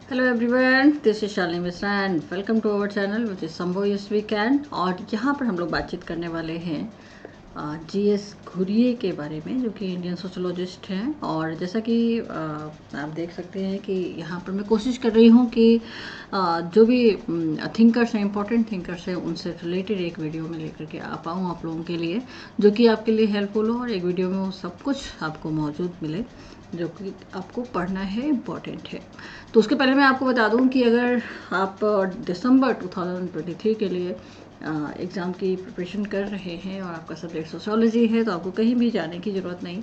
Hello everyone, this is Shalini Mishra and welcome to our channel which is Sambhav yes we can. और यहाँ पर हम लोग बातचीत करने वाले हैं जीएस घुरिये के बारे में, जो कि इंडियन सोशोलॉजिस्ट हैं। और जैसा कि आप देख सकते हैं कि यहाँ पर मैं कोशिश कर रही हूँ कि जो भी थिंकर्स हैं, इंपॉर्टेंट थिंकर्स हैं, उनसे रिलेटेड एक वीडियो में लेकर के आ पाऊँ आप लोगों के लिए, जो कि आपके लिए हेल्पफुल हो और एक वीडियो में वो सब कुछ आपको मौजूद मिले जो कि आपको पढ़ना है, इम्पॉर्टेंट है। तो उसके पहले मैं आपको बता दूं कि अगर आप दिसंबर 2023 के लिए एग्ज़ाम की प्रिपरेशन कर रहे हैं और आपका सब्जेक्ट सोशियोलॉजी है, तो आपको कहीं भी जाने की ज़रूरत नहीं।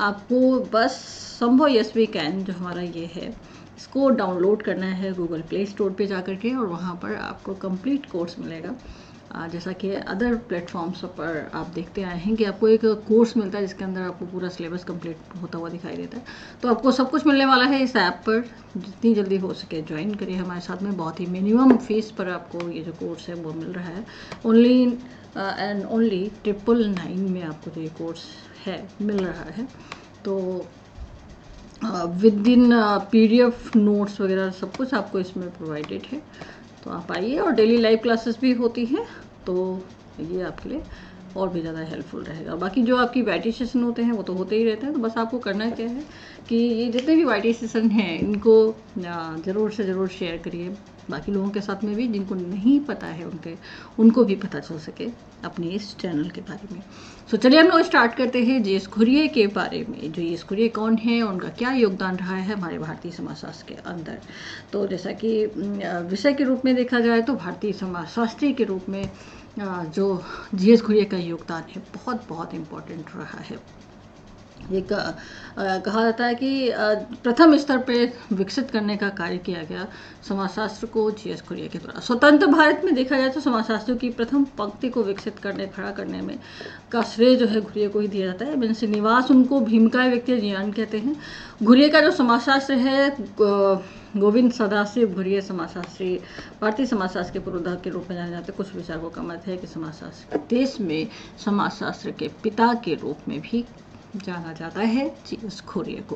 आपको बस संभव यस वी कैन जो हमारा ये है, इसको डाउनलोड करना है गूगल प्ले स्टोर पे जाकर के, और वहाँ पर आपको कंप्लीट कोर्स मिलेगा। जैसा कि अदर प्लेटफॉर्म्स पर आप देखते आए हैं कि आपको एक कोर्स मिलता है जिसके अंदर आपको पूरा सिलेबस कंप्लीट होता हुआ दिखाई देता है। तो आपको सब कुछ मिलने वाला है इस ऐप पर। जितनी जल्दी हो सके ज्वाइन करिए हमारे साथ में। बहुत ही मिनिमम फीस पर आपको ये जो कोर्स है वो मिल रहा है। ओनली एंड ओनली 999 में आपको जो ये कोर्स है मिल रहा है। तो विद इन PDF नोट्स वगैरह सब कुछ आपको इसमें प्रोवाइडेड है। तो आप आइए, और डेली लाइव क्लासेस भी होती हैं, तो ये आपके लिए और भी ज़्यादा हेल्पफुल रहेगा। बाकी जो आपकी वाईटी सेशन होते हैं वो तो होते ही रहते हैं। तो बस आपको करना क्या है कि ये जितने भी वाईटी सेशन हैं इनको ज़रूर से ज़रूर शेयर करिए बाकी लोगों के साथ में भी, जिनको नहीं पता है उनको भी पता चल सके अपने इस चैनल के बारे में। तो चलिए हम लोग स्टार्ट करते हैं जीएस घुरिये के बारे में। जो जीएस घुरिये कौन है, उनका क्या योगदान रहा है हमारे भारतीय समाजशास्त्र के अंदर। तो जैसा कि विषय के रूप में देखा जाए तो भारतीय समाजशास्त्री के रूप में जो जीएस घुरिये का योगदान है बहुत बहुत इम्पोर्टेंट रहा है। एक कहा जाता है कि प्रथम स्तर पर विकसित करने का कार्य किया गया समाजशास्त्र को जीएस घुरिये के द्वारा। स्वतंत्र भारत में देखा जाए तो समाजशास्त्रियों की प्रथम पंक्ति को विकसित खड़ा करने में का श्रेय जो है घुरिये को ही दिया जाता है। बिन श्रीनिवास उनको भीमकाय व्यक्ति ज्ञान कहते हैं। घुरिये का जो समाजशास्त्र है, गोविंद सदाशिव घुरिये समाजशास्त्री भारतीय समाजशास्त्र के पुरोधा के रूप में जाने जाते हैं। कुछ विचारकों का मत है कि समाजशास्त्र देश में समाजशास्त्र के पिता के रूप में भी जाना जाता है जीएस घुरिये को।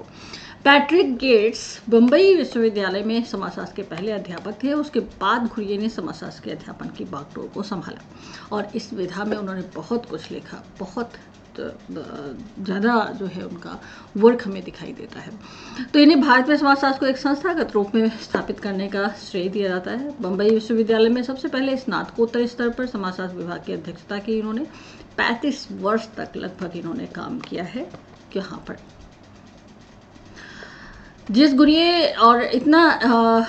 पैट्रिक गेट्स बम्बई विश्वविद्यालय में समाजशास्त्र के पहले अध्यापक थे। उसके बाद घुरिये ने समाजशास्त्र के अध्यापन की बागडोर को संभाला और इस विधा में उन्होंने बहुत कुछ लिखा। बहुत ज़्यादा जो है उनका वर्क हमें दिखाई देता है। तो इन्हें भारत में समाजशास्त्र को एक संस्थागत रूप में स्थापित करने का श्रेय दिया जाता है। बम्बई विश्वविद्यालय में सबसे पहले स्नातकोत्तर स्तर पर समाजशास्त्र विभाग की अध्यक्षता की इन्होंने। 35 वर्ष तक लगभग इन्होंने काम किया है यहाँ पर। जीएस घुरिये और इतना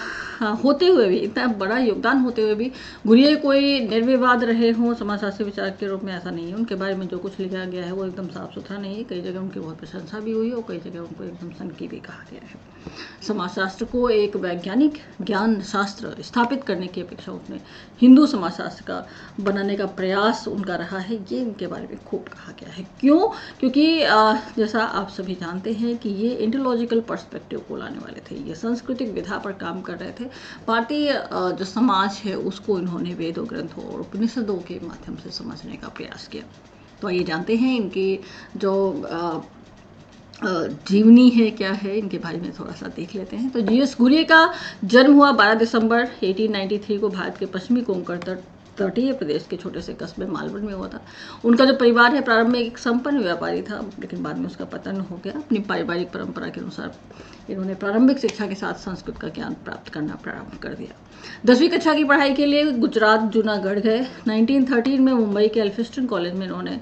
होते हुए भी, इतना बड़ा योगदान होते हुए भी घुरिये कोई निर्विवाद रहे हों समाजशास्त्री विचार के रूप में, ऐसा नहीं है। उनके बारे में जो कुछ लिखा गया है वो एकदम साफ सुथरा नहीं है। कई जगह उनकी बहुत प्रशंसा भी हुई और कई जगह उनको एकदम सनकी भी कहा गया है। समाजशास्त्र को एक वैज्ञानिक ज्ञान शास्त्र स्थापित करने की अपेक्षा उसने हिंदू समाजशास्त्र का बनाने का प्रयास उनका रहा है। ये इनके बारे में खूब कहा गया है। क्यों? क्योंकि जैसा आप सभी जानते हैं कि ये इंटोलॉजिकल पर्सपेक्टिव को लाने वाले थे। ये सांस्कृतिक विधा पर काम कर रहे थे। भारतीय जो समाज है उसको इन्होंने वेदों, ग्रंथों और उपनिषदों के माध्यम से समझने का प्रयास किया। तो आइए जानते हैं इनकी जो जीवनी है क्या है, इनके बारे में थोड़ा सा देख लेते हैं। तो जीएस घुरिये का जन्म हुआ 12 दिसंबर 1893 को भारत के पश्चिमी कोंकण तटीय प्रदेश के छोटे से कस्बे मालवण में हुआ था। उनका जो परिवार है प्रारंभ में एक संपन्न व्यापारी था, लेकिन बाद में उसका पतन हो गया। अपनी पारिवारिक परंपरा के अनुसार इन्होंने प्रारंभिक शिक्षा के साथ संस्कृत का ज्ञान प्राप्त करना प्रारंभ कर दिया। 10वीं कक्षा की पढ़ाई के लिए गुजरात जूनागढ़ गए। 1913 में मुंबई के एल्फिस्टन कॉलेज में इन्होंने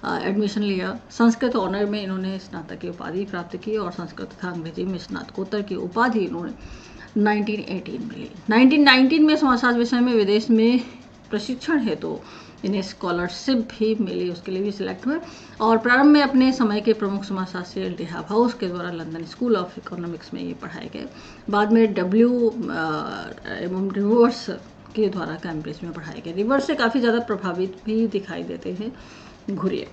एडमिशन लिया। संस्कृत ऑनर में इन्होंने स्नातक की उपाधि प्राप्त की और संस्कृत तथा अंग्रेजी में स्नातकोत्तर की उपाधि इन्होंने 1918 में ली। 1919 में समाजशास्त्र विषय में विदेश में प्रशिक्षण है तो इन्हें स्कॉलरशिप भी मिली, उसके लिए भी सिलेक्ट हुए। और प्रारंभ में अपने समय के प्रमुख समाजशास्त्री एल डी हाउस के द्वारा लंदन स्कूल ऑफ इकोनॉमिक्स में ये पढ़ाए गए। बाद में डब्ल्यू एवं रिवर्स के द्वारा कैम्ब्रिज में पढ़ाए गए। रिवर्स से काफ़ी ज़्यादा प्रभावित भी दिखाई देते हैं घुरिये।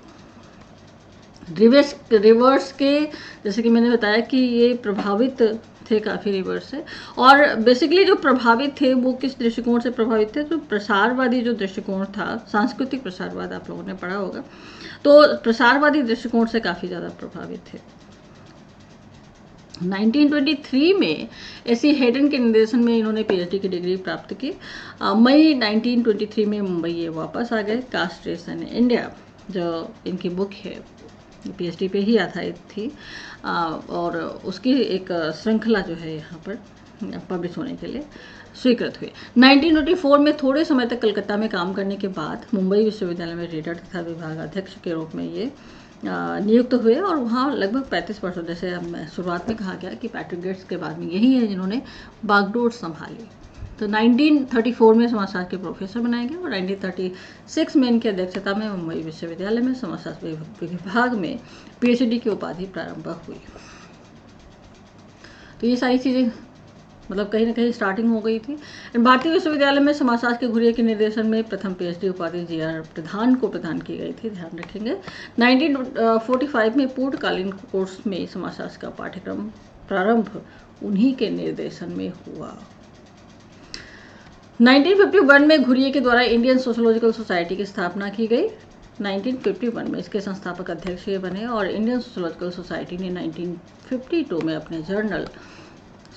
रिवर्स के जैसे कि मैंने बताया कि ये प्रभावित थे काफ़ी रिवर्स से। और बेसिकली जो प्रभावित थे वो किस दृष्टिकोण से प्रभावित थे, तो प्रसारवादी जो दृष्टिकोण था, सांस्कृतिक प्रसारवाद आप लोगों ने पढ़ा होगा, तो प्रसारवादी दृष्टिकोण से काफ़ी ज़्यादा प्रभावित थे। 1923 में एसी हेडन के निर्देशन में इन्होंने पीएचडी की डिग्री प्राप्त की। मई 1923 में मुंबई ये वापस आ गए। कास्ट रेस इन इंडिया जो इनकी बुक है, पीएचडी पे ही आधारित थी, और उसकी एक श्रृंखला जो है यहाँ पर पब्लिश होने के लिए स्वीकृत हुई। 1924 में थोड़े समय तक कलकत्ता में काम करने के बाद मुंबई विश्वविद्यालय में रीडर तथा विभागाध्यक्ष के रूप में ये नियुक्त हुए, और वहाँ लगभग 35 वर्षों, जैसे शुरुआत में कहा गया कि पैट्रिक गेट्स के बाद में यही है जिन्होंने बागडोर संभाली। तो 1934 में समाजशास्त्र के प्रोफेसर बनाए गए और 1936 में इनकी अध्यक्षता में मुंबई विश्वविद्यालय में समाजशास्त्र विभाग में पीएचडी की उपाधि प्रारंभ हुई। तो ये सारी चीज़ें मतलब कहीं ना कहीं स्टार्टिंग हो गई थी। भारतीय विश्वविद्यालय में समाजशास्त्र के घुरिये के निर्देशन में प्रथम पीएचडी उपाधि जीआर प्रधान को प्रदान की गई थी, ध्यान रखेंगे। 1945 में पूर्णकालीन कोर्स में समाजशास्त्र का पाठ्यक्रम प्रारंभ उन्हीं के निर्देशन में हुआ। 1951 में घुरिये के द्वारा इंडियन सोशियोलॉजिकल सोसाइटी की स्थापना की गई। 1951 में इसके संस्थापक अध्यक्ष ये बने, और इंडियन सोशियोलॉजिकल सोसाइटी ने 1952 में अपने जर्नल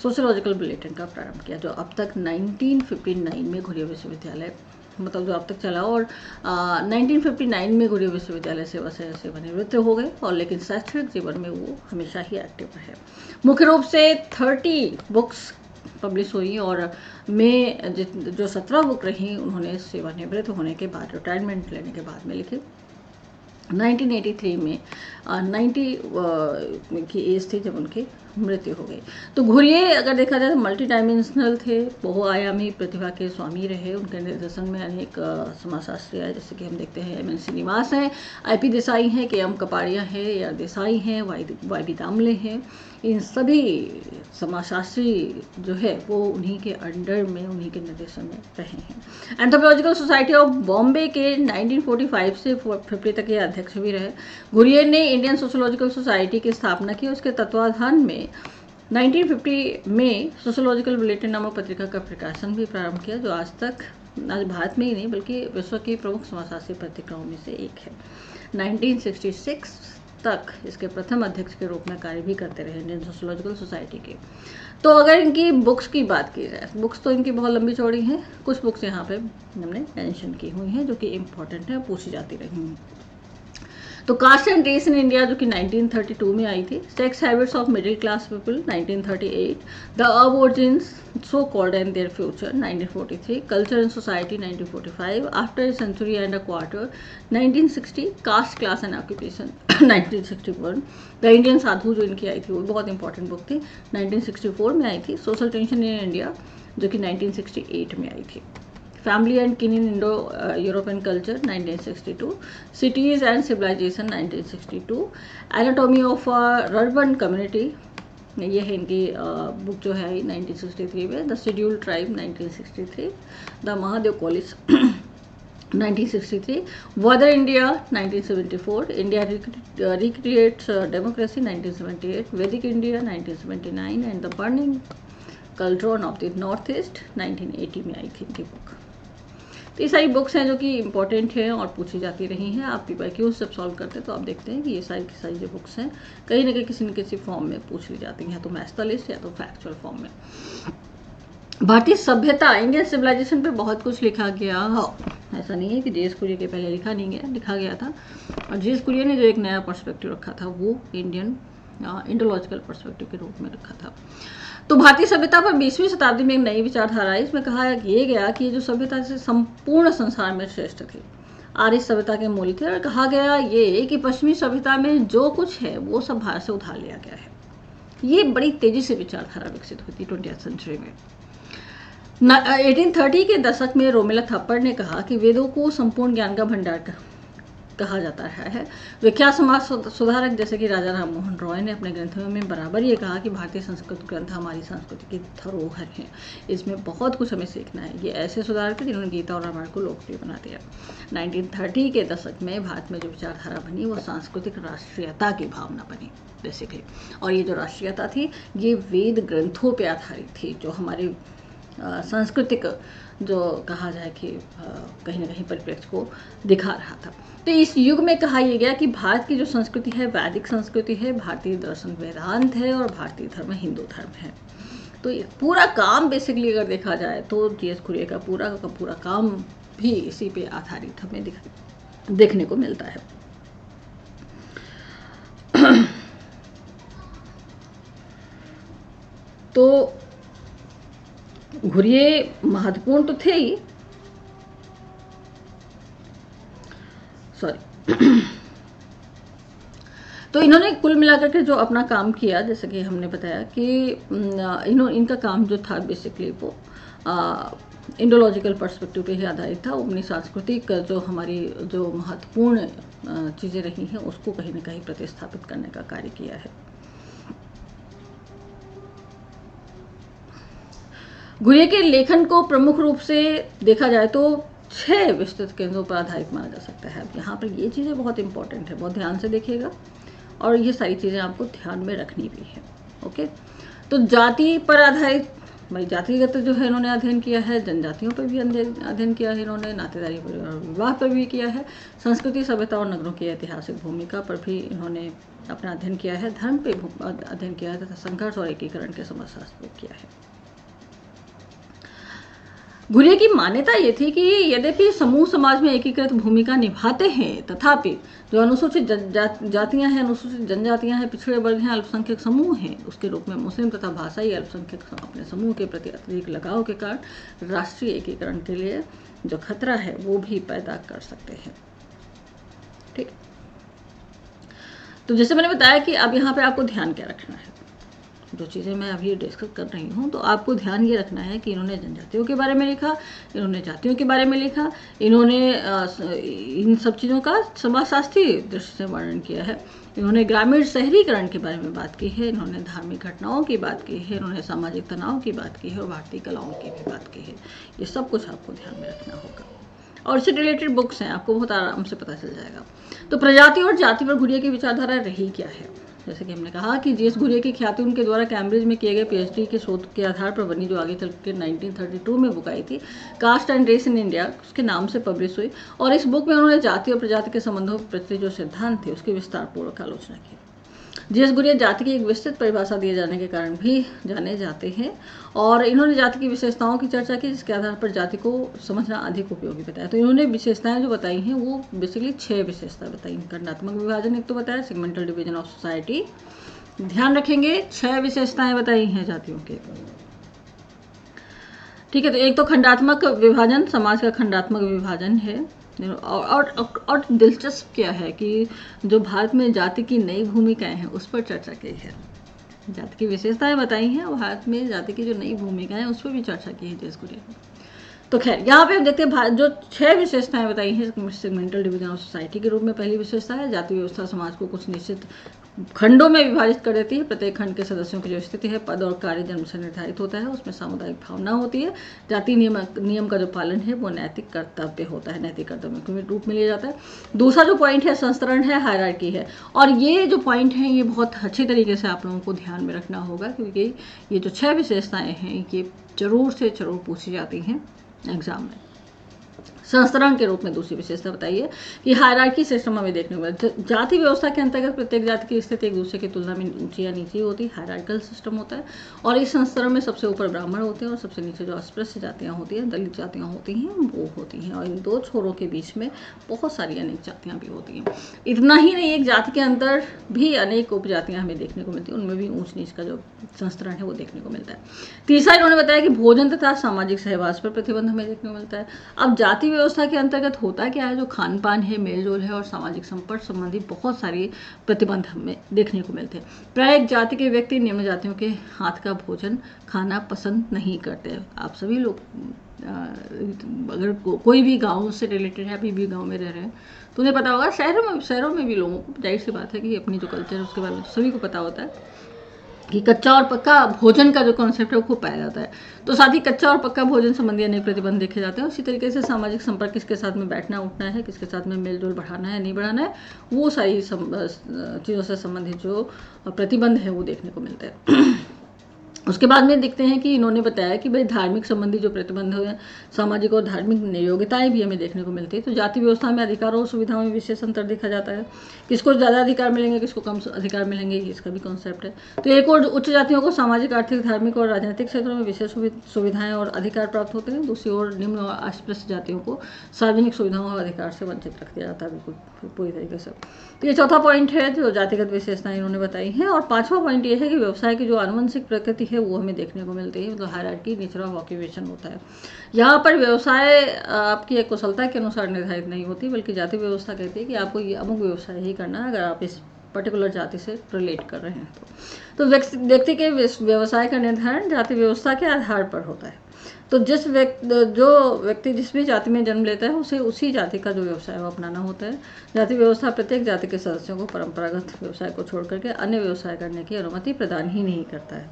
सोशियोलॉजिकल बुलेटिन का प्रारंभ किया, जो अब तक 1959 में घुरिये विश्वविद्यालय मतलब जो अब तक चला, और 1959 में घुरिये विश्वविद्यालय सेवा से सेवानिवृत्त हो गए, और लेकिन शैक्षणिक जीवन में वो हमेशा ही एक्टिव रहे। मुख्य रूप से 30 बुक्स पब्लिश हुई, और में जो 17 बुक रही उन्होंने सेवानिवृत्त होने के बाद, रिटायरमेंट लेने के बाद में लिखी। 1983 में 90 की एज थी जब उनकी मृत्यु हो गई। तो घुरिये अगर देखा जाए तो मल्टी डायमेंशनल थे, बहुआयामी प्रतिभा के स्वामी रहे। उनके निर्देशन में अनेक समाजशास्त्री आए, जैसे कि हम देखते हैं एम एन श्रीनिवास हैं, आईपी देसाई हैं, के एम कपाड़िया हैं, ए आर देसाई हैं, वाई बी दामले हैं। इन सभी समाजशास्त्री जो है वो उन्हीं के अंडर में, उन्हीं के निर्देशन में रहे हैं। एंथ्रोपोलॉजिकल सोसाइटी ऑफ बॉम्बे के 1945 से 50 तक ये अध्यक्ष भी रहे। घुरिये ने इंडियन सोशियोलॉजिकल सोसाइटी की स्थापना की। उसके तत्वाधान में 1950 में सोशियोलॉजिकल बुलेटिन नामक पत्रिका का प्रकाशन भी प्रारंभ किया, जो आज भारत में ही नहीं बल्कि विश्व की प्रमुख समाजशास्त्री पत्रिकाओं में से एक है। 1966 तक इसके प्रथम अध्यक्ष के रूप में कार्य भी करते रहे इंडियन सोशियोलॉजिकल सोसाइटी के। तो अगर इनकी बुक्स की बात की जाए, बुक्स तो इनकी बहुत लंबी चौड़ी हैं, कुछ बुक्स यहाँ पे हमने मेंशन की हुई हैं जो कि इम्पोर्टेंट है, पूछी जाती रही हैं। तो caste and race in India जो कि 1932 में आई थी, sex habits of middle class people 1938, the aborigines so called and their future 1943, culture and society 1945, after a century and a quarter 1960, caste class and occupation 1961, the Indian sadhu जो इनकी आई थी वो बहुत इंपॉर्टेंट बुक थी, 1964 में आई थी। सोशल टेंशन इन इंडिया जो कि 1968 में आई थी। Family and kin in Indo European culture 1962, cities and civilisation 1962, anatomy of urban community ये है इनकी बुक जो है 1963 में, the scheduled tribe 1963, the Mahadev college 1963, whither India 1974, India recreates democracy 1978, Vedic India 1979 and the burning cauldron of the north east 1980 में आई थी इनकी बुक। तो ये सारी बुक्स हैं जो कि इंपॉर्टेंट हैं और पूछी जाती रही हैं। आप PYQs जब सॉल्व करते हैं तो आप देखते हैं कि ये सारी की सारी जो बुक्स हैं कहीं ना कहीं किसी न किसी फॉर्म में पूछ ली जाती हैं, तो मैथ्स या तो फैक्चुअल फॉर्म में। भारतीय सभ्यता, इंडियन सिविलाइजेशन पे बहुत कुछ लिखा गया, ऐसा नहीं है कि JS कुरियन के पहले लिखा नहीं गया, लिखा गया था। और JS कुरियन ने जो एक नया पर्सपेक्टिव रखा था वो इंडियन इंडोलॉजिकल पर्सपेक्टिव के रूप में रखा था। तो भारतीय सभ्यता पर 20वीं शताब्दी में एक नई विचारधारा आई। इसमें कहा गया कि ये जो सभ्यता से संपूर्ण संसार में श्रेष्ठ थी, आर्य सभ्यता के मूल थे, और कहा गया ये कि पश्चिमी सभ्यता में जो कुछ है वो सब भारत से उधार लिया गया है। ये बड़ी तेजी से विचारधारा विकसित हुई थी 20th सेंचुरी में। 1830 के दशक में रोमिला थप्पड़ ने कहा कि वेदों को संपूर्ण ज्ञान का भंडार कहा जाता है। विख्यात समाज सुधारक जैसे कि राजा राम मोहन रॉय ने अपने ग्रंथों में बराबर ये कहा कि भारतीय संस्कृत ग्रंथ हमारी संस्कृति की धरोहर हैं, इसमें बहुत कुछ हमें सीखना है। ये ऐसे सुधारक थे जिन्होंने गीता और रामायण को लोकप्रिय बना दिया। 1930 के दशक में भारत में जो विचारधारा बनी वो सांस्कृतिक राष्ट्रीयता की भावना बनी बेसिकली, और ये जो राष्ट्रीयता थी ये वेद ग्रंथों पर आधारित थी, जो हमारे सांस्कृतिक जो कहा जाए कि कहीं ना कहीं परिप्रेक्ष्य को दिखा रहा था। तो इस युग में कहा यह गया कि भारत की जो संस्कृति है वैदिक संस्कृति है, भारतीय दर्शन वेदांत है और भारतीय धर्म हिंदू धर्म है। तो ये पूरा काम बेसिकली अगर देखा जाए तो जीएस कुरियन का पूरा काम भी इसी पे आधारित हमें देखने को मिलता है। तो घुरिये महत्वपूर्ण तो थे ही, तो इन्होंने कुल मिलाकर के जो अपना काम किया, जैसे कि हमने बताया कि इनका काम जो था बेसिकली वो इंडोलॉजिकल पर्सपेक्टिव पे ही आधारित था। अपनी सांस्कृतिक जो हमारी जो महत्वपूर्ण चीज़ें रही हैं उसको कहीं ना कहीं प्रतिस्थापित करने का कार्य किया है। घुरिये के लेखन को प्रमुख रूप से देखा जाए तो 6 विस्तृत केंद्रों पर आधारित माना जा सकता है। अब यहाँ पर ये चीज़ें बहुत इंपॉर्टेंट है, बहुत ध्यान से देखिएगा और ये सारी चीज़ें आपको ध्यान में रखनी भी है। ओके, तो जाति पर आधारित, भाई जातिगत जो है इन्होंने अध्ययन किया है, जनजातियों पर भी अध्ययन किया है इन्होंने, नातेदारी परिवार विवाह पर भी किया है, संस्कृति सभ्यता और नगरों की ऐतिहासिक भूमिका पर भी इन्होंने अपना अध्ययन किया है, धर्म पे अध्ययन किया है तथा संघर्ष और एकीकरण के समाजशास्त्र पर किया है। घुरिये की मान्यता ये थी कि यद्यपि समूह समाज में एकीकृत भूमिका निभाते हैं, तथापि जो अनुसूचित जातियां हैं, अनुसूचित जनजातियां हैं, पिछड़े वर्ग हैं, अल्पसंख्यक समूह हैं, उसके रूप में मुस्लिम तथा भाषाई अल्पसंख्यक अपने समूह के प्रति अत्यधिक लगाव के कारण राष्ट्रीय एकीकरण के लिए जो खतरा है वो भी पैदा कर सकते हैं। ठीक, तो जैसे मैंने बताया कि अब यहाँ पे आपको ध्यान क्या रखना है, जो चीज़ें मैं अभी डिस्कस कर रही हूँ, तो आपको ध्यान ये रखना है कि इन्होंने जनजातियों के बारे में लिखा, इन्होंने जातियों के बारे में लिखा, इन्होंने इन सब चीज़ों का समाजशास्त्रीय दृष्टि से वर्णन किया है, इन्होंने ग्रामीण शहरीकरण के बारे में बात की है, इन्होंने धार्मिक घटनाओं की बात की है, इन्होंने सामाजिक तनाव की बात की है और भारतीय कलाओं की भी बात की है। ये सब कुछ आपको ध्यान में रखना होगा और इससे रिलेटेड बुक्स हैं, आपको बहुत आराम से पता चल जाएगा। तो प्रजाति और जाति पर घुरिये की विचारधारा रही क्या है, जैसे कि हमने कहा कि जीएस घुरिये की ख्याति उनके द्वारा कैम्ब्रिज में किए गए पीएचडी के शोध के आधार पर बनी, जो आगे चल के 1932 में बुक आई थी, caste and race in India, उसके नाम से पब्लिश हुई। और इस बुक में उन्होंने जाति और प्रजाति के संबंधों के प्रति जो सिद्धांत थे उसकी विस्तारपूर्वक आलोचना की। जीएस घुरिये जाति की एक विस्तृत परिभाषा दिए जाने के कारण भी जाने जाते हैं और इन्होंने जाति की विशेषताओं की चर्चा की, जिसके आधार पर जाति को समझना अधिक उपयोगी बताया। तो इन्होंने विशेषताएं जो बताई हैं वो बेसिकली 6 विशेषता बताई। खंडात्मक विभाजन एक तो बताया, सेगमेंटल डिवीजन ऑफ सोसाइटी, ध्यान रखेंगे 6 विशेषताएं बताई हैं जातियों के। ठीक है, तो एक तो खंडात्मक विभाजन, समाज का खंडात्मक विभाजन है। और दिलचस्प क्या है कि जो भारत में जाति की नई भूमिकाएं हैं उस पर चर्चा की है, जाति की विशेषताएं बताई हैं और भारत में जाति की जो नई भूमिकाएं हैं उस पर भी चर्चा की है जीएस घुरिये ने। तो खैर यहाँ पे हम देखते हैं जो 6 विशेषताएं बताई हैं सेगमेंटल डिवीजन ऑफ सोसाइटी के रूप में पहली विशेषता है, जाति व्यवस्था समाज को कुछ निश्चित खंडों में विभाजित कर देती है। प्रत्येक खंड के सदस्यों की जो स्थिति है पद और कार्य जन्म से निर्धारित होता है, उसमें सामुदायिक भावना होती है। जाति नियम का जो पालन है वो नैतिक कर्तव्य होता है, नैतिक कर्तव्य के रूप में लिया जाता है। दूसरा जो पॉइंट है संस्तरण है, हायरार्की है। और ये जो पॉइंट है ये बहुत अच्छी तरीके से आप लोगों को ध्यान में रखना होगा, क्योंकि ये जो 6 विशेषताएं हैं ये जरूर से जरूर पूछी जाती हैं एग्जाम में। संस्तरण के रूप में दूसरी विशेषता बताइए कि हायरार्की सिस्टम हमें देखने को मिलता है। जाति व्यवस्था के अंतर्गत प्रत्येक जाति की स्थिति एक दूसरे की तुलना में ऊंची या नीची होती है, हायरार्किकल सिस्टम होता है। और इस संस्तरण में सबसे ऊपर ब्राह्मण होते हैं और सबसे नीचे जो अस्पृश्य जातियां होती हैं, दलित जातियां होती हैं, वो होती हैं। और इन दो छोरों के बीच में बहुत सारी अनेक जातियां भी होती हैं। इतना ही नहीं, एक जाति के अंदर भी अनेक उपजातियां हमें देखने को मिलती हैं, उनमें भी ऊंच नीच का जो संस्तरण है वो देखने को मिलता है। तीसरा इन्होंने बताया कि भोजन तथा सामाजिक सहवास पर प्रतिबंध हमें देखने को मिलता है। अब जाति व्यवस्था के अंतर्गत होता क्या है, जो खान पान है, मेल जोल है और सामाजिक संपर्क संबंधी बहुत सारी प्रतिबंध हमें देखने को मिलते हैं। प्राय एक जाति के व्यक्ति निम्न जातियों के हाथ का भोजन खाना पसंद नहीं करते। आप सभी लोग अगर कोई भी गांव से रिलेटेड है, अभी भी गांव में रह रहे हैं तो उन्हें पता होगा। शहरों में भी लोगों को जाहिर सी बात है कि अपनी जो कल्चर है उसके बारे में सभी को पता होता है कि कच्चा और पक्का भोजन का जो कॉन्सेप्ट है वो खूब पाया जाता है। तो साथ ही कच्चा और पक्का भोजन संबंधी अनेक प्रतिबंध देखे जाते हैं। उसी तरीके से सामाजिक संपर्क, किसके साथ में बैठना उठना है, किसके साथ में मेलजोल बढ़ाना है नहीं बढ़ाना है, वो सारी चीज़ों से संबंधित जो प्रतिबंध है वो देखने को मिलते हैं। उसके बाद में देखते हैं कि इन्होंने बताया कि भाई धार्मिक संबंधी जो प्रतिबंध है, सामाजिक और धार्मिक योग्यताएं भी हमें देखने को मिलती है। तो जाति व्यवस्था में अधिकारों और सुविधाओं में विशेष अंतर देखा जाता है, किसको ज़्यादा अधिकार मिलेंगे, किसको कम अधिकार मिलेंगे, इसका भी कॉन्सेप्ट है। तो एक और उच्च जातियों को सामाजिक, आर्थिक, धार्मिक और राजनीतिक क्षेत्रों में विशेष सुविधाएं और अधिकार प्राप्त होते हैं। दूसरी ओर निम्न और अस्पृश्य जातियों को सार्वजनिक सुविधाओं और अधिकार से वंचित रख दिया जाता है, बिल्कुल पूरी तरीके से। तो ये चौथा पॉइंट है जो जातिगत विशेषताएं इन्होंने बताई हैं। और पांचवा पॉइंट ये है कि व्यवसाय की जो आनुवंशिक प्रकृति है वो हमें देखने को मिलती है, मतलब हायरार्की, नेचर ऑफ ऑक्यूपेशन होता है। यहाँ पर व्यवसाय आपकी एक कुशलता के अनुसार निर्धारित नहीं होती, बल्कि जाति व्यवस्था कहती है कि आपको ये अमुक व्यवसाय ही करना है अगर आप इस पर्टिकुलर जाति से रिलेट कर रहे हैं तो व्यक्ति के व्यवसाय का निर्धारण जाति व्यवस्था के आधार पर होता है। तो जो व्यक्ति जिस भी जाति में जन्म लेता है उसे उसी जाति का जो व्यवसाय है वो अपनाना होता है। जाति व्यवस्था प्रत्येक जाति के सदस्यों को परंपरागत व्यवसाय को छोड़ करके अन्य व्यवसाय करने की अनुमति प्रदान ही नहीं करता है।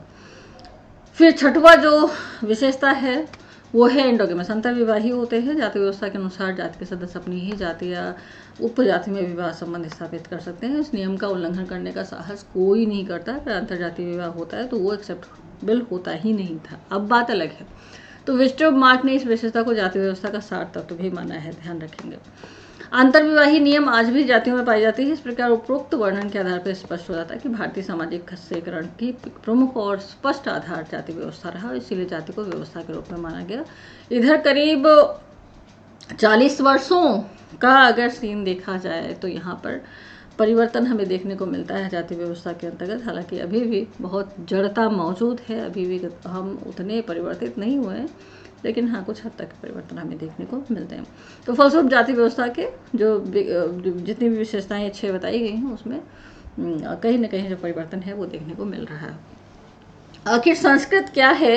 फिर छठवां जो विशेषता है वो है एंडोगेमस, अंतर्विवाही होते हैं। जाति व्यवस्था के अनुसार जाति के सदस्य अपनी ही जाति या उपजाति में विवाह संबंध स्थापित कर सकते हैं। इस नियम का उल्लंघन करने का साहस कोई नहीं करता। अगर अंतर्जातीय विवाह होता है तो वो एक्सेप्टेबल होता ही नहीं था। अब बात अलग है। तो विस्टोव मार्क ने इस विशेषता को जाति व्यवस्था का सार तत्व भी माना है, ध्यान रखेंगे। अंतर्विवाही नियम आज भी जातियों में पाई जाती है। इस प्रकार उपरोक्त वर्णन के आधार पर स्पष्ट हो जाता है कि भारतीय सामाजिक खच्चीकरण की प्रमुख और स्पष्ट आधार जाति व्यवस्था रहा, इसीलिए जाति को व्यवस्था के रूप में माना गया। इधर करीब 40 वर्षों का अगर सीन देखा जाए तो यहाँ पर परिवर्तन हमें देखने को मिलता है जाति व्यवस्था के अंतर्गत। हालांकि अभी भी बहुत जड़ता मौजूद है, अभी भी हम उतने परिवर्तित नहीं हुए हैं, लेकिन हाँ कुछ हद तक परिवर्तन हमें देखने को मिलते हैं। तो फलस्वरूप जाति व्यवस्था के जो जितनी भी विशेषताएं 6 बताई गई हैं उसमें कहीं ना कहीं जो परिवर्तन है वो देखने को मिल रहा है। आखिर संस्कृत क्या है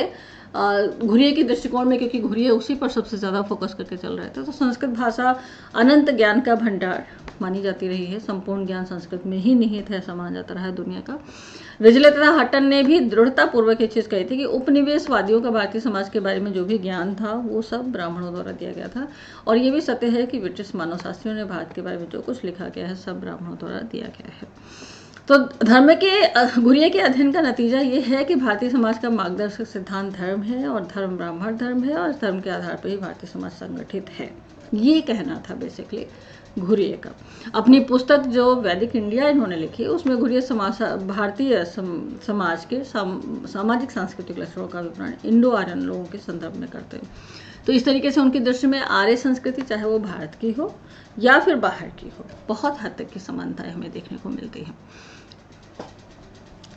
घुरिये के दृष्टिकोण में, क्योंकि घुरिये उसी पर सबसे ज़्यादा फोकस करके चल रहे थे। तो संस्कृत भाषा अनंत ज्ञान का भंडार मानी जाती रही है। संपूर्ण ज्ञान संस्कृत में ही निहित है, ऐसा माना जाता रहा है दुनिया का। रिजले तथा हटन ने भी दृढ़ता पूर्वक ये चीज़ कही थी कि उपनिवेशवादियों का भारतीय समाज के बारे में जो भी ज्ञान था वो सब ब्राह्मणों द्वारा दिया गया था। और ये भी सत्य है कि ब्रिटिश मानवशास्त्रियों ने भारत के बारे में जो कुछ लिखा गया है सब ब्राह्मणों द्वारा दिया गया है। तो धर्म के घुरिये के अध्ययन का नतीजा ये है कि भारतीय समाज का मार्गदर्शक सिद्धांत धर्म है और धर्म ब्राह्मण धर्म है और इस धर्म के आधार पर ही भारतीय समाज संगठित है। ये कहना था बेसिकली घुरिये का। अपनी पुस्तक जो वैदिक इंडिया इन्होंने लिखी उसमें घुरिये भारतीय समाज के सामाजिक सांस्कृतिक लक्षणों का विवरण इंडो आर्यन लोगों के संदर्भ में करते हैं। तो इस तरीके से उनकी दृष्टि में आर्य संस्कृति चाहे वो भारत की हो या फिर बाहर की हो, बहुत हद तक की समानताएं हमें देखने को मिलती हैं।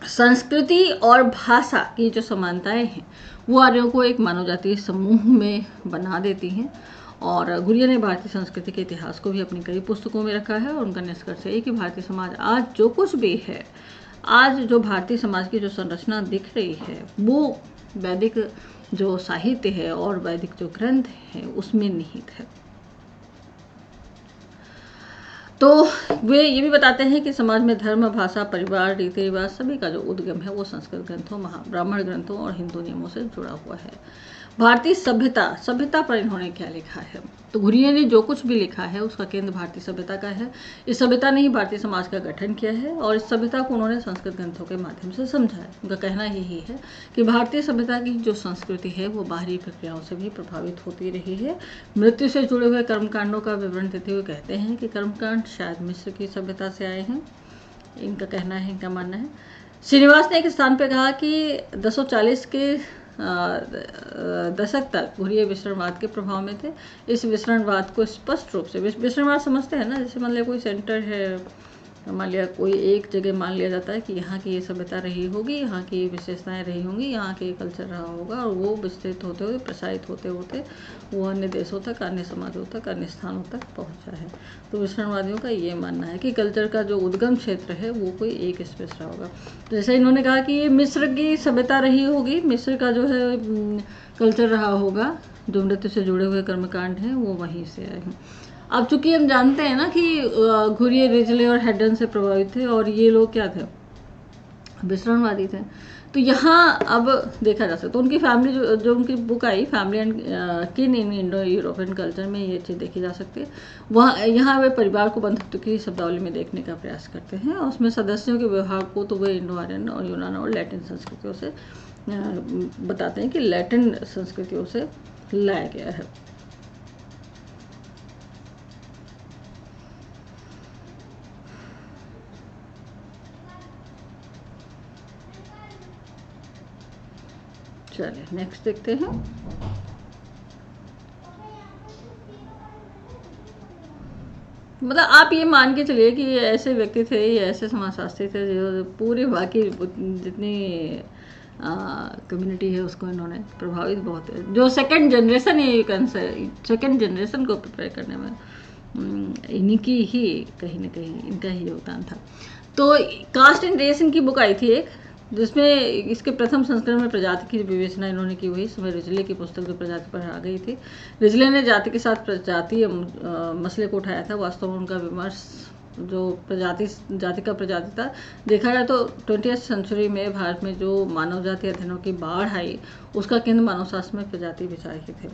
संस्कृति और भाषा की जो समानताएं हैं वो आर्यों को एक मानव जातीय समूह में बना देती हैं। और घुरिये ने भारतीय संस्कृति के इतिहास को भी अपनी कई पुस्तकों में रखा है और उनका निष्कर्ष है कि भारतीय समाज आज जो कुछ भी है, आज जो भारतीय समाज की जो संरचना दिख रही है वो वैदिक जो साहित्य है और वैदिक जो ग्रंथ है उसमें निहित है। तो वे ये भी बताते हैं कि समाज में धर्म, भाषा, परिवार, रीति रिवाज सभी का जो उद्गम है वो संस्कृत ग्रंथों, ब्राह्मण ग्रंथों और हिंदू नियमों से जुड़ा हुआ है। भारतीय सभ्यता पर इन्होंने क्या लिखा है? तो घुरिये ने जो कुछ भी लिखा है उसका केंद्र भारतीय सभ्यता का है। इस सभ्यता ने ही भारतीय समाज का गठन किया है और इस सभ्यता को उन्होंने संस्कृत ग्रंथों के माध्यम से समझा है। उनका कहना यही है कि भारतीय सभ्यता की जो संस्कृति है वो बाहरी प्रक्रियाओं से भी प्रभावित होती रही है। मृत्यु से जुड़े हुए कर्मकांडों का विवरण देते हुए कहते हैं कि कर्मकांड शायद मिस्र की सभ्यता से आए हैं, इनका कहना है, इनका मानना है। श्रीनिवास ने एक स्थान पर कहा कि 240 के दशक तक घुरिये विसरणवाद के प्रभाव में थे। इस विसरणवाद को स्पष्ट रूप से विसरणवाद समझते हैं ना, जैसे मान लिया कोई सेंटर है, मान लिया कोई एक जगह मान लिया जाता है कि यहाँ की ये सभ्यता रही होगी, यहाँ की ये विशेषताएं रही होंगी, यहाँ के कल्चर रहा होगा और वो विस्तृत होते हुए प्रसारित होते होते वो अन्य देशों तक, अन्य समाजों तक, अन्य स्थानों तक पहुँचा है। तो विसरणवादियों का ये मानना है कि कल्चर का जो उद्गम क्षेत्र है वो कोई एक स्पेस रहा होगा। तो जैसे इन्होंने कहा कि ये मिस्र की सभ्यता रही होगी, मिस्र का जो है कल्चर रहा होगा, जो मृत्यु से जुड़े हुए कर्मकांड हैं वो वहीं से आए हैं। अब चूंकि हम जानते हैं ना कि घुरिये, रिजले और हेडन से प्रभावित थे और ये लोग क्या थे, विचरणवादी थे। तो यहाँ अब देखा जा सकता तो उनकी फैमिली जो उनकी book I family and kin in Indo European culture में ये चीज़ देखी जा सकती है। वहाँ यहाँ वे परिवार को बंधुत्व की शब्दावली में देखने का प्रयास करते हैं और उसमें सदस्यों के व्यवहार को तो वे इंडो आर्यन और यूनान और लैटिन संस्कृतियों से बताते हैं कि लैटिन संस्कृतियों से लाया गया है। चलिए नेक्स्ट देखते हैं। मतलब आप ये मान के चलिए कि ये ऐसे व्यक्ति थे, ये ऐसे समाजशास्त्री थे जो पूरी बाकी जितनी कम्युनिटी है उसको इन्होंने प्रभावित बहुत है। जो सेकंड जनरेशन है, सेकंड जनरेशन को प्रिपेयर करने में इनकी ही कहीं ना कहीं इनका ही योगदान था। तो कास्ट एंड रेस इनकी बुक आई थी एक, जिसमें इसके प्रथम संस्करण में प्रजाति की विवेचना इन्होंने की हुई। इसमें रिजले की पुस्तक जो प्रजाति पर आ गई थी। रिजले ने जाति के साथ प्रजातीय मसले को उठाया था। वास्तव में उनका विमर्श जो जाति का प्रजाति था, देखा जाए तो 20वीं सेंचुरी में भारत में जो मानव जाति अध्ययनों की बाढ़ आई उसका केंद्र मानव शास्त्र में प्रजाति विचार ही थे।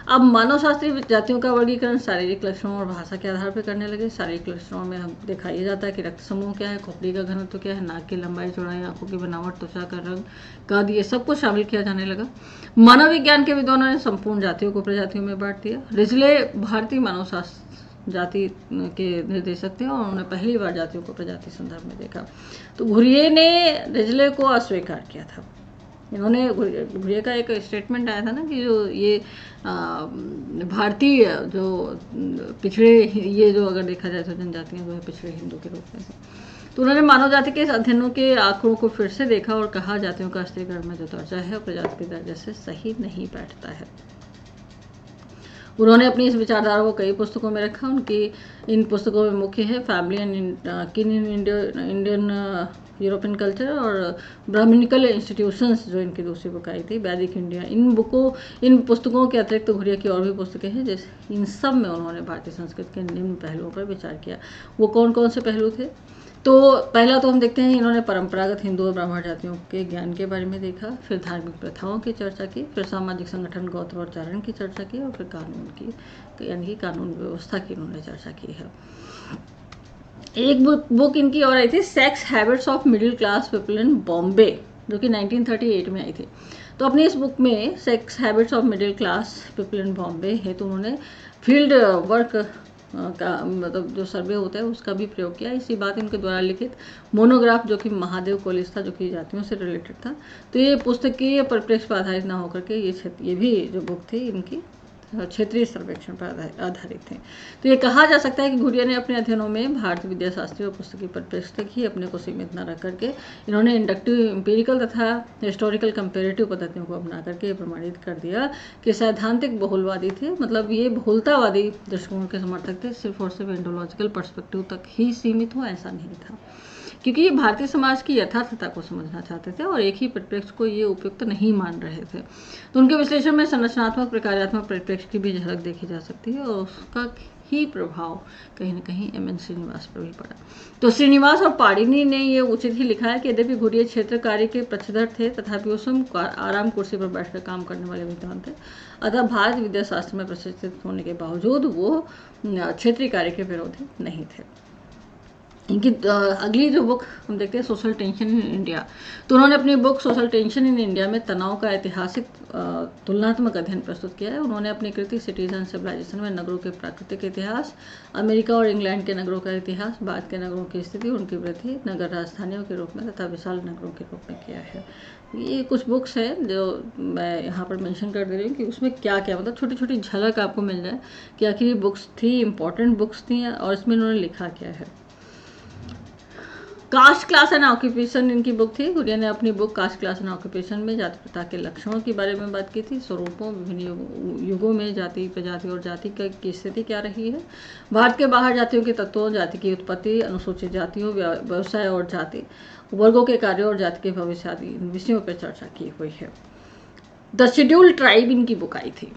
अब मानव शास्त्रीय जातियों का वर्गीकरण शारीरिक लक्षणों और भाषा के आधार पर करने लगे। शारीरिक लक्षणों में हम देखा यह जाता है कि रक्त समूह क्या है, खोपड़ी का घनत्व क्या है, नाक की लंबाई चौड़ाई, आंखों की बनावट, त्वचा का रंग, कद, ये सब कुछ शामिल किया जाने लगा। मानव विज्ञान के विद्वानों ने संपूर्ण जातियों को प्रजातियों में बांट दिया। रिजले भारतीय मानव शास्त्र जाति के निर्देशक थे और उन्होंने पहली बार जातियों को प्रजाति संदर्भ में देखा। तो घुरिये ने रिजले को अस्वीकार किया था। इन्होंने घुरिये का एक स्टेटमेंट आया था ना कि जो ये भारतीय जो पिछड़े, ये जो अगर देखा जाए तो जनजातियां जो है पिछड़े हिंदू के रूप में थे। तो उन्होंने मानव जाति के अध्ययनों के आंकड़ों को फिर से देखा और कहा जातियों का स्त्रीकरण में जो दर्जा है प्रजाति के दर्जे से सही नहीं बैठता है। उन्होंने अपनी इस विचारधारा को कई पुस्तकों में रखा। उनकी इन पुस्तकों में मुख्य है family and kin in Indian European culture और ब्राह्मणिकल इंस्टीट्यूशंस जो इनकी दूसरी बुक आई थी, वैदिक इंडिया। इन पुस्तकों के अतिरिक्त घुरिया की और भी पुस्तकें हैं, जैसे इन सब में उन्होंने भारतीय संस्कृति के निम्न पहलुओं पर विचार किया। वो कौन कौन से पहलू थे? तो पहला तो हम देखते हैं इन्होंने परंपरागत हिंदू और ब्राह्मण जातियों के ज्ञान के बारे में देखा, फिर धार्मिक प्रथाओं की चर्चा की, फिर सामाजिक संगठन, गोत्र और चारण की चर्चा की, और फिर कानून की यानी कि कानून व्यवस्था की इन्होंने चर्चा की है। एक बुक इनकी और आई थी, sex habits of middle class people in Bombay, जो कि 1938 में आई थी। तो अपनी इस बुक में sex habits of middle class people in Bombay है, तो उन्होंने फील्ड वर्क का मतलब जो सर्वे होता है उसका भी प्रयोग किया। इसी बात इनके द्वारा लिखित मोनोग्राफ जो कि महादेव कॉलेज था, जो कि जातियों से रिलेटेड था। तो ये पुस्तकीय परिप्रेक्ष्य पर आधारित न होकर के ये भी जो बुक थी इनकी क्षेत्रीय सर्वेक्षण पर आधारित थे। तो ये कहा जा सकता है कि घुरिया ने अपने अध्ययनों में भारतीय विद्याशास्त्री और पुस्तकीय परिप्रेक्ष्य तक ही अपने को सीमित न रख करके इन्होंने इंडक्टिव, एम्पिरिकल तथा हिस्टोरिकल कंपेरेटिव पद्धतियों को अपना करके प्रमाणित कर दिया कि सैद्धांतिक बहुलवादी थे। मतलब ये बहुलतावादी दृष्टिकोण के समर्थक थे, सिर्फ और सिर्फ इंडोलॉजिकल पर्सपेक्टिव तक ही सीमित हो ऐसा नहीं था, क्योंकि ये भारतीय समाज की यथार्थता को समझना चाहते थे और एक ही परिप्रेक्ष्य को ये उपयुक्त नहीं मान रहे थे। तो उनके विश्लेषण में संरचनात्मक प्रकार्यात्मक परिप्रेक्ष्य की भी झलक देखी जा सकती है और उसका ही प्रभाव कहीं न कहीं एम.एन. श्रीनिवास पर भी पड़ा। तो श्रीनिवास और पाणिनि ने ये उचित ही लिखा है कि यद्यपि घुरिये क्षेत्र कार्य के पक्षधर थे, तथापि वो स्वयं आराम कुर्सी पर बैठकर काम करने वाले विद्वान थे। अतः भारत विद्याशास्त्र में प्रशिक्षित होने के बावजूद वो क्षेत्रीय कार्य के विरोधी नहीं थे। इनकी अगली जो बुक हम देखते हैं, सोशल टेंशन इन इंडिया। तो उन्होंने अपनी book social tension in India में तनाव का ऐतिहासिक तुलनात्मक अध्ययन प्रस्तुत किया है। उन्होंने अपनी कृति सिटीजन सिविलाइजेशन में नगरों के प्राकृतिक इतिहास, अमेरिका और इंग्लैंड के नगरों का इतिहास, भारत के नगरों की स्थिति, उनकी वृद्धि, नगर राजधानियों के रूप में तथा विशाल नगरों के रूप में किया है। ये कुछ बुक्स हैं जो मैं यहाँ पर मेंशन कर दे रही हूँ कि उसमें क्या क्या मतलब छोटी छोटी झलक आपको मिल जाए कि आखिर ये बुक्स थी, इंपॉर्टेंट बुक्स थी और इसमें उन्होंने लिखा क्या है। कास्ट, क्लास एंड ऑक्यूपेशन इनकी बुक थी। घुरिया ने अपनी book caste, class and occupation में जाति प्रथा के लक्षणों के बारे में बात की थी। स्वरूपों, विभिन्न युगों में जाति, प्रजाति और जाति की स्थिति क्या रही है, भारत के बाहर जातियों के तत्वों, जाति की उत्पत्ति, अनुसूचित जातियों, व्यवसाय और जाति, वर्गों के कार्यों और जाति के भविष्य आदि इन विषयों पर चर्चा की हुई है। द शेड्यूल्ड ट्राइब इनकी बुक आई थी।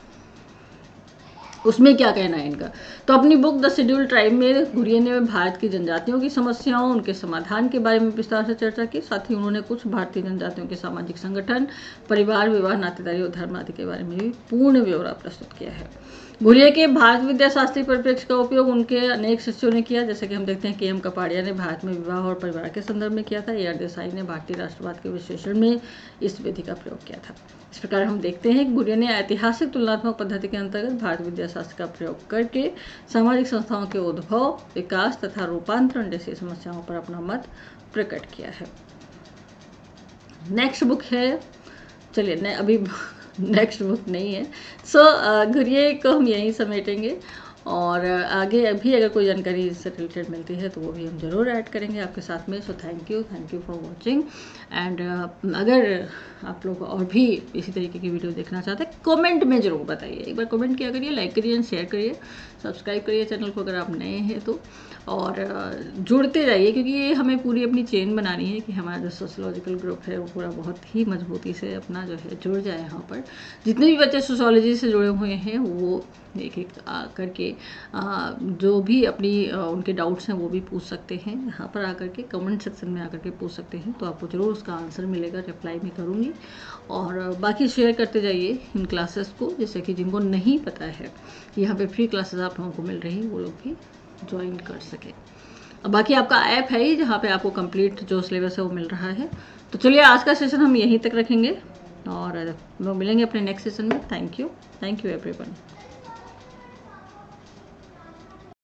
उसमें क्या कहना है इनका। तो अपनी बुक द शेड्यूल ट्राइब में घुरिये ने भारत की जनजातियों की समस्याओं, उनके समाधान के बारे में विस्तार से चर्चा की। साथ ही उन्होंने कुछ भारतीय जनजातियों के सामाजिक संगठन, परिवार, विवाह, नातेदारी और धर्म आदि के बारे में भी पूर्ण ब्यौरा प्रस्तुत किया है। घुरिये के भारत विद्याशास्त्री परिप्रेक्ष्य का उपयोग उनके अनेक शिष्यों ने किया, जैसे कि हम देखते हैं KM कपाड़िया ने भारत में विवाह और परिवार के संदर्भ में किया था। AR देसाई ने भारतीय राष्ट्रवाद के विश्लेषण में इस विधि का प्रयोग किया था। इस प्रकार हम देखते हैं कि घुरिये ने ऐतिहासिक तुलनात्मक पद्धति के अंतर्गत भारत विद्याशास्त्र का प्रयोग करके सामाजिक संस्थाओं के उद्भव, विकास तथा रूपांतरण जैसी समस्याओं पर अपना मत प्रकट किया है। नेक्स्ट बुक है, चलिए अभी नेक्स्ट बुक नहीं है। घुरिये को हम यहीं समेटेंगे और आगे अभी अगर कोई जानकारी इससे रिलेटेड मिलती है तो वो भी हम ज़रूर ऐड करेंगे आपके साथ में। So thank you for watching. And अगर आप लोग और भी इसी तरीके की वीडियो देखना चाहते हैं कमेंट में ज़रूर बताइए। एक बार कमेंट किया करिए, लाइक करिए, शेयर करिए, सब्सक्राइब करिए चैनल को अगर आप नए हैं तो, और जुड़ते जाइए क्योंकि ये हमें पूरी अपनी चेन बनानी है कि हमारा जो सोशोलॉजिकल ग्रुप है वो पूरा बहुत ही मजबूती से अपना जो है जुड़ जाए। यहाँ पर जितने भी बच्चे सोशोलॉजी से जुड़े हुए हैं वो एक एक करके जो भी अपनी उनके डाउट्स हैं वो भी पूछ सकते हैं। यहाँ पर आकर के कमेंट सेक्शन में आकर के पूछ सकते हैं, तो आपको ज़रूर उसका आंसर मिलेगा, रिप्लाई मैं करूँगी। और बाकी शेयर करते जाइए इन क्लासेस को, जैसे कि जिनको नहीं पता है यहाँ पे फ्री क्लासेस आप लोगों को मिल रही हैं वो लोग भी ज्वाइन कर सके। बाकी आपका ऐप है ही जहाँ पे आपको कंप्लीट जो सिलेबस है वो मिल रहा है। तो चलिए आज का सेशन हम यहीं तक रखेंगे और लोग मिलेंगे अपने नेक्स्ट सेशन में। Thank you everyone.